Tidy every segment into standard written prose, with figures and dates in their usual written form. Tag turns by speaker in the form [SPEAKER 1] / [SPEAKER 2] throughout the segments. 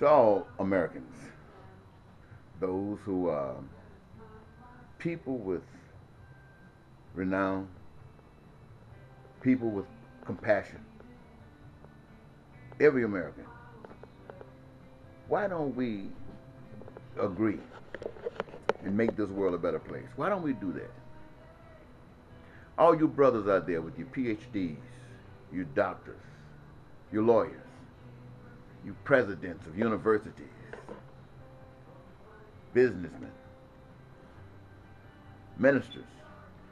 [SPEAKER 1] To all Americans, those who are people with renown, people with compassion, every American, why don't we agree and make this world a better place? Why don't we do that? All you brothers out there with your PhDs, your doctors, your lawyers, you presidents of universities, businessmen, ministers,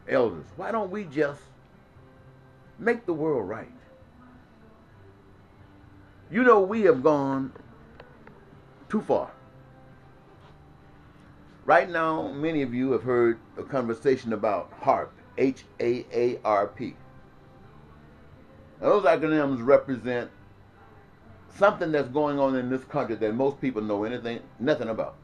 [SPEAKER 1] elders, why don't we just make the world right? You know, we have gone too far. Right now, many of you have heard a conversation about HAARP, H-A-A-R-P. Now, those acronyms represent something that's going on in this country that most people know nothing about.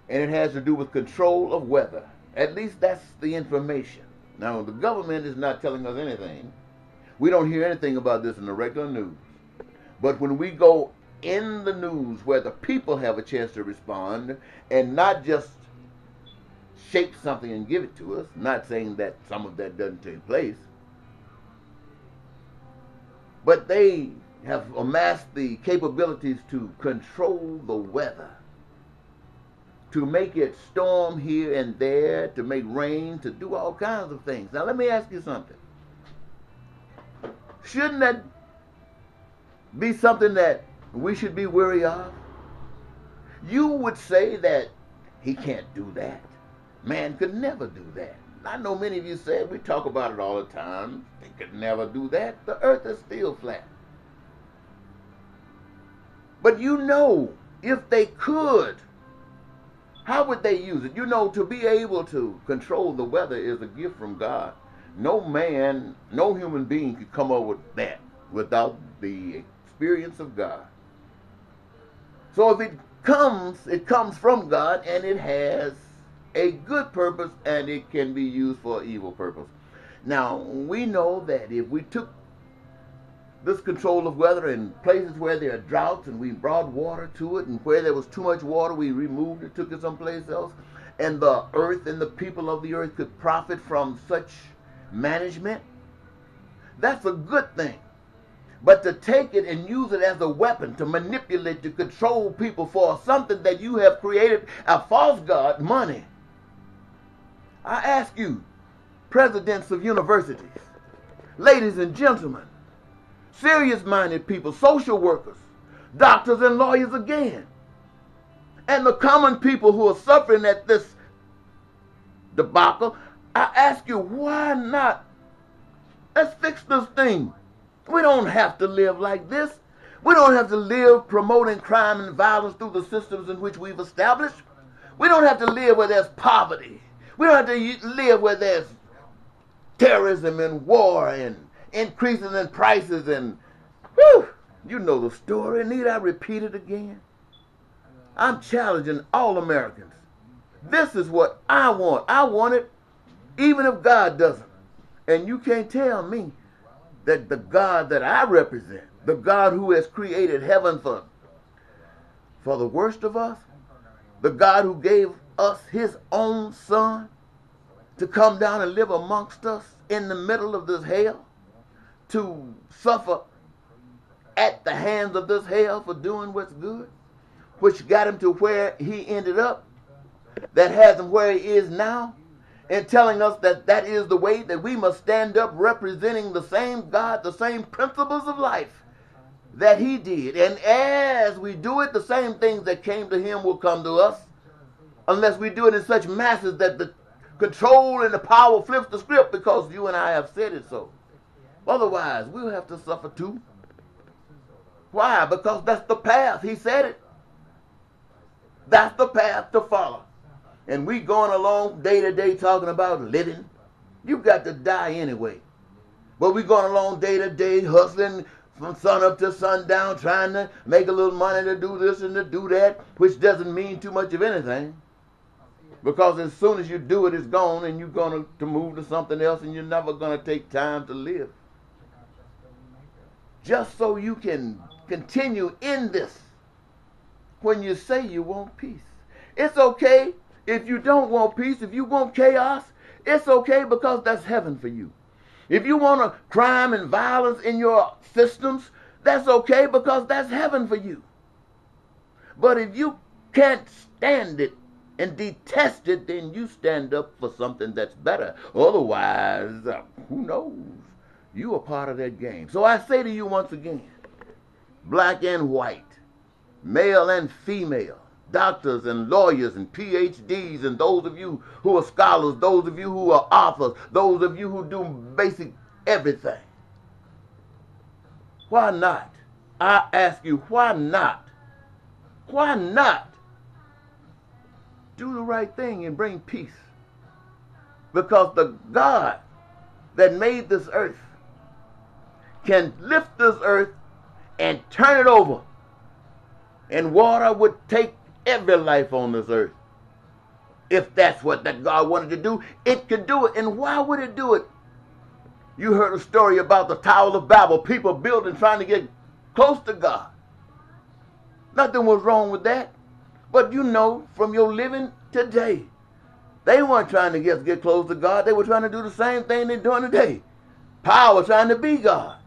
[SPEAKER 1] And it has to do with control of weather. At least that's the information. Now, the government is not telling us anything. We don't hear anything about this in the regular news. But when we go in the news where the people have a chance to respond and not just shape something and give it to us, not saying that some of that doesn't take place, but they have amassed the capabilities to control the weather, to make it storm here and there, to make rain, to do all kinds of things. Now let me ask you something. Shouldn't that be something that we should be wary of? You would say that he can't do that. Man could never do that. I know many of you said, we talk about it all the time, they could never do that. The earth is still flat. But you know, if they could, how would they use it? You know, to be able to control the weather is a gift from God. No man, no human being could come up with that without the experience of God. So if it comes from God, and it has a good purpose, and it can be used for evil purpose. Now, we know that if we took this control of weather in places where there are droughts and we brought water to it, and where there was too much water, we removed it, took it someplace else, and the earth and the people of the earth could profit from such management, that's a good thing. But to take it and use it as a weapon to manipulate, to control people for something that you have created, a false god, money. I ask you, presidents of universities, ladies and gentlemen, serious-minded people, social workers, doctors and lawyers again, and the common people who are suffering at this debacle, I ask you, why not? Let's fix this thing. We don't have to live like this. We don't have to live promoting crime and violence through the systems in which we've established. We don't have to live where there's poverty. We don't have to live where there's terrorism and war and increases in prices and, whew, you know the story. Need I repeat it again? I'm challenging all Americans. This is what I want. I want it even if God doesn't. And you can't tell me that the God that I represent, the God who has created heaven for the worst of us, the God who gave us his own son to come down and live amongst us in the middle of this hell, to suffer at the hands of this hell for doing what's good, which got him to where he ended up, that has him where he is now, and telling us that that is the way that we must stand up representing the same God, the same principles of life that he did. And as we do it, the same things that came to him will come to us, unless we do it in such masses that the control and the power flips the script because you and I have said it so. Otherwise, we'll have to suffer too. Why? Because that's the path. He said it. That's the path to follow. And we going along day to day talking about living. You've got to die anyway. But we going along day to day hustling from sun up to sundown, trying to make a little money to do this and to do that, which doesn't mean too much of anything. Because as soon as you do it, it's gone, and you're going to move to something else, and you're never going to take time to live. Just so you can continue in this when you say you want peace. It's okay if you don't want peace. If you want chaos, it's okay because that's heaven for you. If you want a crime and violence in your systems, that's okay because that's heaven for you. But if you can't stand it and detest it, then you stand up for something that's better. Otherwise, who knows? You are part of that game. So I say to you once again, black and white, male and female, doctors and lawyers and PhDs, and those of you who are scholars, those of you who are authors, those of you who do basic everything. Why not? I ask you, why not? Why not do the right thing and bring peace? Because the God that made this earth can lift this earth and turn it over. And water would take every life on this earth. If that's what that God wanted to do, it could do it. And why would it do it? You heard a story about the Tower of Babel, people building, trying to get close to God. Nothing was wrong with that. But you know, from your living today, they weren't trying to get close to God. They were trying to do the same thing they're doing today. Power trying to be God.